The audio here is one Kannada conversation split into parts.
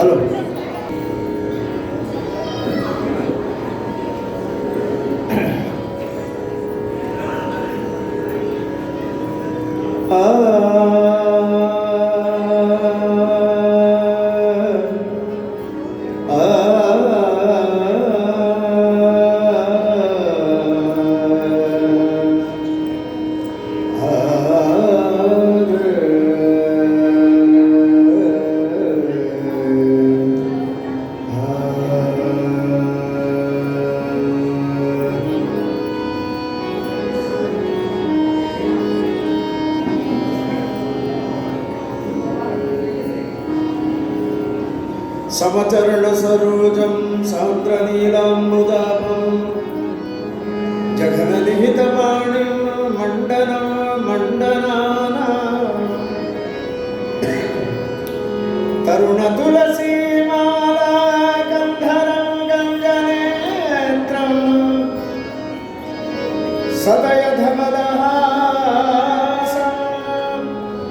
ಹಲೋ. ಸಮಚರಣ ಸರೋಜಂ ಸಾಂದ್ರನೀಲಾಂಬುದಾಭಂ ಜಘನಲಿಹಿತಪಾಣಿಂ ಮಂಡನ ಮಂಡನಾನ ತರುಣ ತುಳಸಿ ಮಾಲಾ ಗಂಧರಂ ಗಂಗನೇತ್ರಂ ಸದಯ ಧಮದಹಾಸಂ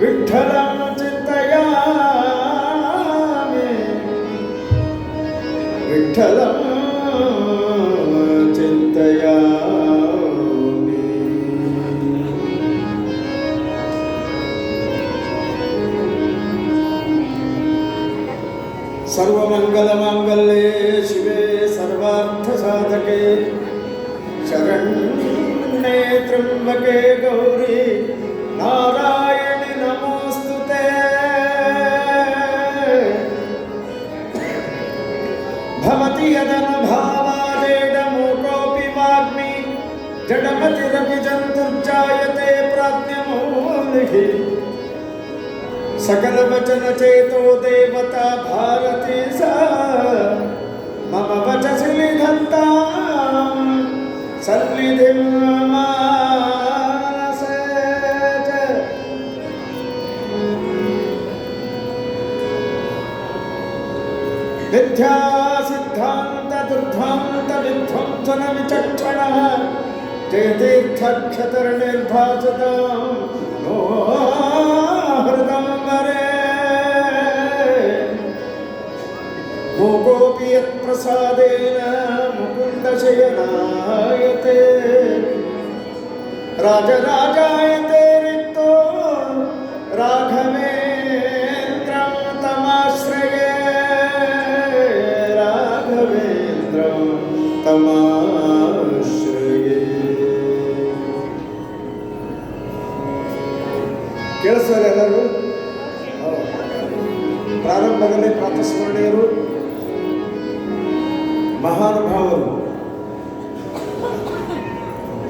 ವಿಠ್ಠಲಂ ವಿಠ್ಠಲಂ ಚಿಂತಯಾಮಿ. ಸರ್ವಮಂಗಲಮಾಂಗಲ್ಯೆ ಶಿವೆ ಸರ್ವಾರ್ಥಸಾಧಕೆ ಶರಣ್ಯೆ ತ್ರ್ಯಂಬಕೆ ಗೌರಿ ನಾರಾಯಣಿ ನಮೋಸ್ತುತೆ. ಭವತಿ ಯದನುಭಾವಾದೇಡ ಮೂಕೋಪಿ ವಾಗ್ಮಿ ಜಡಮತಿರಪಿ ಜಂತುರ್ಜಾಯತೆ ಪ್ರಾಜ್ಞಮೂಲಿಃ ಸಕಲ ವಚನ ಚೇತೋ ದೇವತಾ ಭಾರತಿ ಸಾ ಮಮ ವಚಸಿ ನಿಧತ್ತಾಂ ಸನ್ನಿಧಿಂ ಮಾನಸೇ ಚ. ವಿದ್ಯಾ ಸಿದ್ಧಾಂತ ದುರ್ಧಾಂತ ವಿಧ್ವಂಸನ ವಿಚಕ್ಷಣ ಜಯತೀರ್ಥಕ್ಷತರ್ನಿರ್ಭಾಸತಾಂ ನೋ ಹೃದಂಬರೆ. ಭೋಗೋಪಿ ಯತ್ಪ್ರಸಾದೇನ ಮುಕುಂದ ಶಯನಾಯತೆ ರಾಜರಾಜಾಯತೆ ರಿಕ್ತೋ ರಾಘವೇಂದ್ರಂ ತಮಾಶ್ರಯೇ ತಮಾಶ್ರಯೇ. ಕೇಳಿಸ್ತಾರೆ ಎಲ್ಲರೂ? ಪ್ರಾರಂಭದಲ್ಲಿ ಪ್ರಾತಸ್ಮರಣೀಯರು ಮಹಾನುಭಾವರು,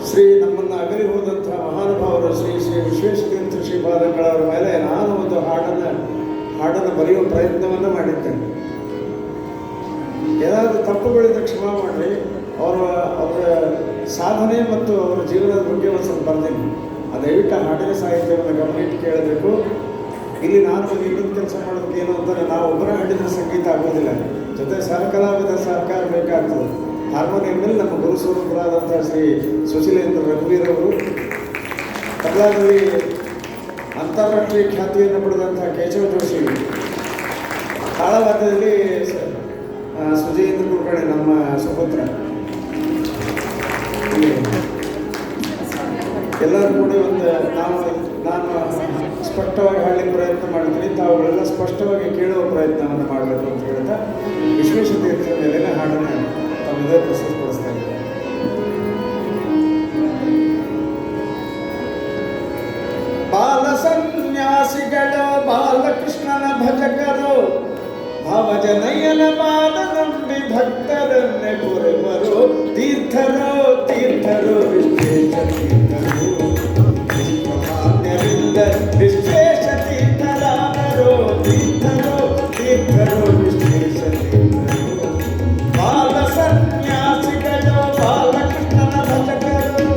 ಶ್ರೀ ನಮ್ಮನ್ನು ಅಗಲಿ ಹೋದಂತಹ ಮಹಾನುಭಾವರು ಶ್ರೀ ಶ್ರೀ ವಿಶ್ವೇಶತೀರ್ಥ ಶ್ರೀಪಾದಂಗಳವರ ಮೇಲೆ ನಾನು ಒಂದು ಹಾಡನ್ನು ಬರೆಯುವ ಪ್ರಯತ್ನವನ್ನು ಮಾಡಿದ್ದೇನೆ. ಏನಾದರೂ ತಪ್ಪುಗಳಿಂದ ಕ್ಷಮಾ ಮಾಡಿ. ಅವರ ಸಾಧನೆ ಮತ್ತು ಅವರ ಜೀವನದ ಬಗ್ಗೆ ಒಂದು ಸ್ವಲ್ಪ ಬರ್ತೀನಿ. ದಯವಿಟ್ಟು ಹಾಡಿನ ಸಾಹಿತ್ಯವನ್ನು ಗಮನಿಟ್ಟು ಕೇಳಬೇಕು. ಇಲ್ಲಿ ನಾನು ಇನ್ನೊಂದು ಕೆಲಸ ಮಾಡೋದಕ್ಕೆ ಏನು ಅಂತಾರೆ, ನಾವು ಒಬ್ಬರ ಹಾಡಿದ ಸಂಗೀತ ಆಗೋದಿಲ್ಲ, ಜೊತೆ ಸಹಕಲಾವಿದ ಸಹಕಾರ ಬೇಕಾಗ್ತದೆ. ಹಾರ್ಮೋನಿಯಂನಲ್ಲಿ ನಮ್ಮ ಗುರುಸ್ವರೂಪರಾದಂಥ ಶ್ರೀ ಸುಶೀಲೇಂದ್ರ ರಘುವೀರವರು, ತಬಲಾದಲ್ಲಿ ಅಂತಾರಾಷ್ಟ್ರೀಯ ಖ್ಯಾತಿಯನ್ನು ಪಡೆದಂಥ ಕೇಶವ ಜೋಶಿ, ತಾಳವಾದ್ಯದಲ್ಲಿ ಸುಜೇಂದ್ರ ಕುಲಕರ್ಣಿ ನಮ್ಮ ಸುಪುತ್ರ, ಎಲ್ಲರೂ ಕೂಡಿ ಒಂದು ನಾನು ಸ್ಪಷ್ಟವಾಗಿ ಹಾಡಲಿಕ್ಕೆ ಪ್ರಯತ್ನ ಮಾಡ್ತೀನಿ. ತಾವುಗಳೆಲ್ಲ ಸ್ಪಷ್ಟವಾಗಿ ಕೇಳುವ ಪ್ರಯತ್ನವನ್ನು ಮಾಡಬೇಕು ಅಂತ ಹೇಳ್ತಾ ವಿಶ್ವೇಶತೀರ್ಥರ ಮೇಲಿನ ಹಾಡನ್ನು ತಮ್ಮದೇ ಪ್ರಸ್ತುತಪಡಿಸ್ತಾ ಇದ್ದಾರೆ. ಬಾಲ ಸನ್ಯಾಸಿಗಳು ಬಾಲಕೃಷ್ಣನ ಭಜಕರು ಭಾವಜನಯ್ಯನ ಪಾದ ನಂಬಿ ಭಕ್ತರನ್ನೇ ಕೊರೆವರು. ತೀರ್ಥರು ತೀರ್ಥರು ವಿಶ್ವೇಶ ತೀರ್ಥರು ಮಾನ್ಯವಿಲ್ಲ ವಿಶ್ವೇಶ ತೀರ್ಥರಾದರು. ತೀರ್ಥರು ತೀರ್ಥರು ವಿಶ್ವೇಶ ತೀರ್ಥರು ಬಾಲ ಸನ್ಯಾಸಿಗಳು ಬಾಲಕೃಷ್ಣನ ಭಜಕರು.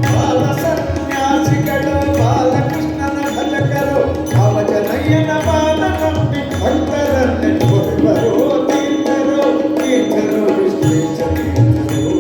ಬಾಲ ಸನ್ಯಾಸಿಗಳು ಬಾಲಕೃಷ್ಣನ ಭಜಕರು ಭಾವಜನಯ್ಯನ ಪಾದ ನಂಬಿ ಭಕ್ತರನ್ನೇ ಕೊರೆವರು. ತೀರ್ಥರು ತೀರ್ಥರು ವಿಶ್ವೇಶ ತೀರ್ಥರು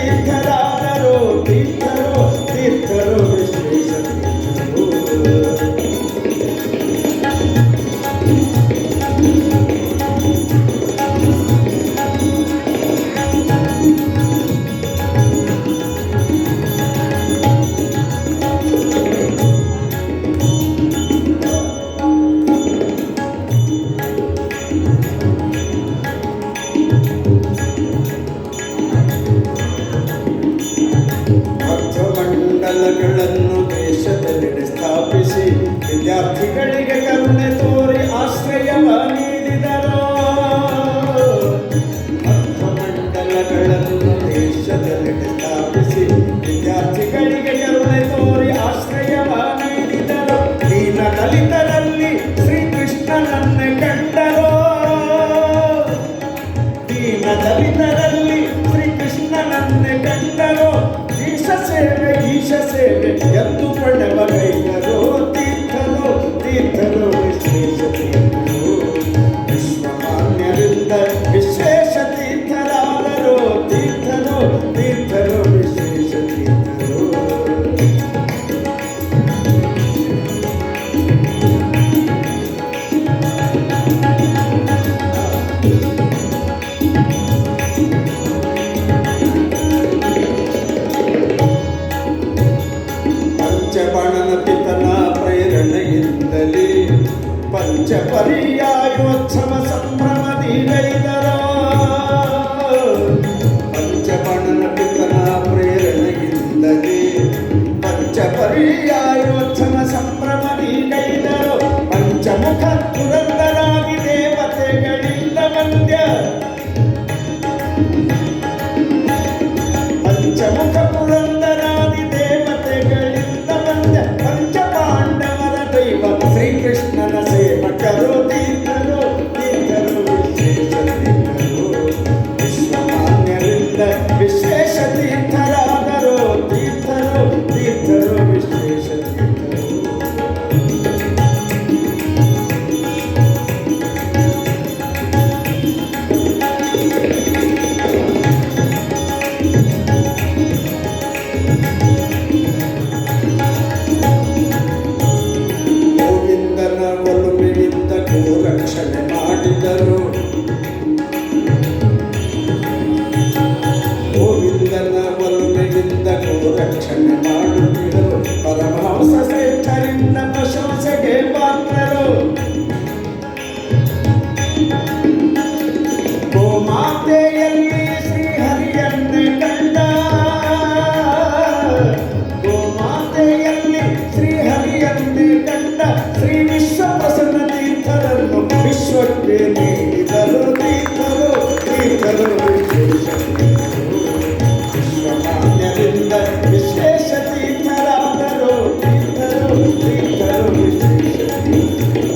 ತೀರ್ಥರಾದರು ತೀರ್ಥರು ತೀರ್ಥರು ವಿಶೇಷ ತೀರ್ಥರು. ಮಂಡಲಗಳನ್ನು ದೇಶದೆಲ್ಲೆಡೆ ಸ್ಥಾಪಿಸಿ ವಿದ್ಯಾರ್ಥಿಗಳಿಗೆ ಕರುಣೆ ತೋರಿ ಆಶ್ರಯವ ನೀಡಿದರು. ಮಂಡಲಗಳನ್ನು ದೇಶದೆಲ್ಲೆಡೆ ಸ್ಥಾಪಿಸಿ ವಿದ್ಯಾರ್ಥಿಗಳಿಗೆ ಕರುಣೆ ತೋರಿ ಆಶ್ರಯವ ನೀಡಿದರು. ದೀನ ದಲಿತರಲ್ಲಿ ಶ್ರೀಕೃಷ್ಣನನ್ನೇ ಕಂಡರು. ದೀನ ದಲಿತರಲ್ಲಿ ಶ್ರೀಕೃಷ್ಣನನ್ನೇ ಕಂಡರು. ಈಶ ಸೇವೆ ಎಂದು ಪಡೆವ ಕೈದರು ತೀರ್ಥರು ತೀರ್ಥರು ವಿಶೇಷ ತೀರ್ಥರು. ವಿಶ್ವಮಾನ್ಯರಿಂದ ವಿಶೇಷ ತೀರ್ಥರಾದರು ತೀರ್ಥರು ತೀರ್ಥರು ವಿಶೇಷ ತೀರ್ಥರು. ಪಂಚಬಾಣನ ಪಿತನ ಪ್ರೇರಣೆಯಿಂದಲೇ ಪಂಚಪರ್ಯಾಯೋತ್ಸವ ಸಂಭ್ರಮದಿ ಗೈದರು. ಪಂಚಬಾಣನ ಪಿತನ ಪ್ರೇರಣೆಯಿಂದಲೇ ಪಂಚಪರ್ಯಾಯೋತ್ಸವ ಸಂಭ್ರಮದಿ ಗೈದರು. ಪಂಚಮುಖ ಪುರಂದರಾಗಿ ದೇವತೆಗಳಿಂದ ವಂದ್ಯ. ಪಂಚಮುಖ ಪುರಂದರಾದಿ ದೇವತೆಗಳಿಂದ ವಂದ್ಯ. ಪಂಚಪಾಂಡವರ ದೈವ ಶ್ರೀಕೃಷ್ಣನ ಸೇವಕರು ತೀರ್ಥರು ತೀರ್ಥರು ವಿಶೇಷ ತೀರ್ಥರು. ವಿಶ್ವಮಾನ್ಯರಿಂದ ವಿಶೇಷ ತೀರ್ಥರಾದರು ತೀರ್ಥರು ತೀರ್ಥರು ವಿಶೇಷ ತೀರ್ಥರು. ಗೋವಿಂದನ ಒಲುಮೆಯಿಂದ ಗೋರಕ್ಷಣೆ ಮಾಡಿದರು. ಗೋವಿಂದನ ಒಲುಮೆಯಿಂದ ಗೋರಕ್ಷಣೆ ಮಾಡುತ್ತಿದ್ದರು. ಪರಮಹಂಸ ಶ್ರೇಷ್ಠರಿಂದ ಪ್ರಶಂಸೆಗೆ ಪಾತ್ರರು. ಗೋಮಾತೆಯಲ್ಲಿ ಶ್ರೀಹರಿಯನ್ನೇ ಕಂಡ. ಗೋಮಾತೆಯಲ್ಲಿ ಶ್ರೀಹರಿಯನ್ನೇ ಕಂಡ. ಶ್ರೀ ವಿಶ್ವ ಪ್ರಸನ್ನ ತೀರ್ಥರನ್ನು ವಿಶ್ವಕ್ಕೆ ನೀಡಿದರು ತೀರ್ಥರು ತೀರ್ಥರು ವಿಶೇಷ ತೀರ್ಥರು. ವಿಶ್ವಮಾನ್ಯರಿಂದ ವಿಶೇಷ ತೀರ್ಥರಾದರು ತೀರ್ಥರು ತೀರ್ಥರು ವಿಶೇಷ ತೀರ್ಥರು.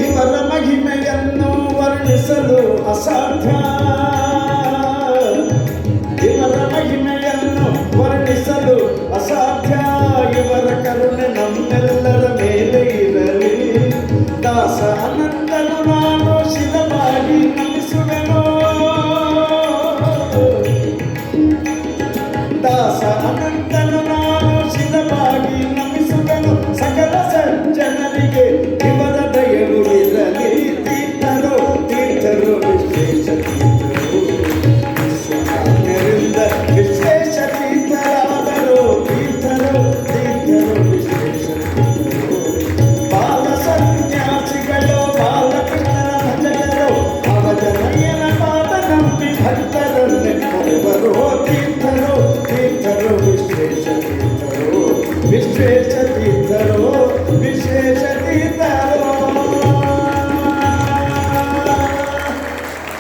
ಇವರ ಮಹಿಮೆಯನ್ನು ವರ್ಣಿಸಲು ಅಸಾಧ್ಯ. ಇವರ ಮಹಿಮೆಯನ್ನು ವರ್ಣಿಸಲು ಅಸಾಧ್ಯ. ಇವರ ಕರುಣೆ ನಮ್ಮೆಲ್ಲರ ಮೇಲೆ ಇರಲಿ. ದಾಸ ಅನಂತನು ನಾನು ಶಿರವಾಗಿ ನಮಿಸುವೆನು. ದಾಸ ಅನಂತನು ನಾನು ಶಿರವಾಗಿ ನಮಿಸುವೆನು. ಸಕಲ ಸಜ್ಜನರಿಗೆ ಇವರ ದಯವು ಇರಲಿ ತೀರ್ಥರು ತೀರ್ಥರು ವಿಶೇಷ ತೀರ್ಥರು. ವಿಶ್ವಮಾನ್ಯರಿಂದ ವಿಶೇಷ ತೀರ್ಥರಾದರು ತೀರ್ಥರು ತೀರ್ಥರು ವಿಶೇಷ ತೀರ್ಥರು. ಬಾಲ ಸನ್ಯಾಸಿಗಳು ಬಾಲಕೃಷ್ಣನ ಭಜಕರು ಅವಜನಯ್ಯನ ಪಾದ ನಂಬಿ ಭಕ್ತರನ್ನೇ ಕರೆವರು ತೀರ್ಥರು ತೀರ್ಥರು ವಿಶೇಷ ತೀರ್ಥರು ವಿಶೇಷ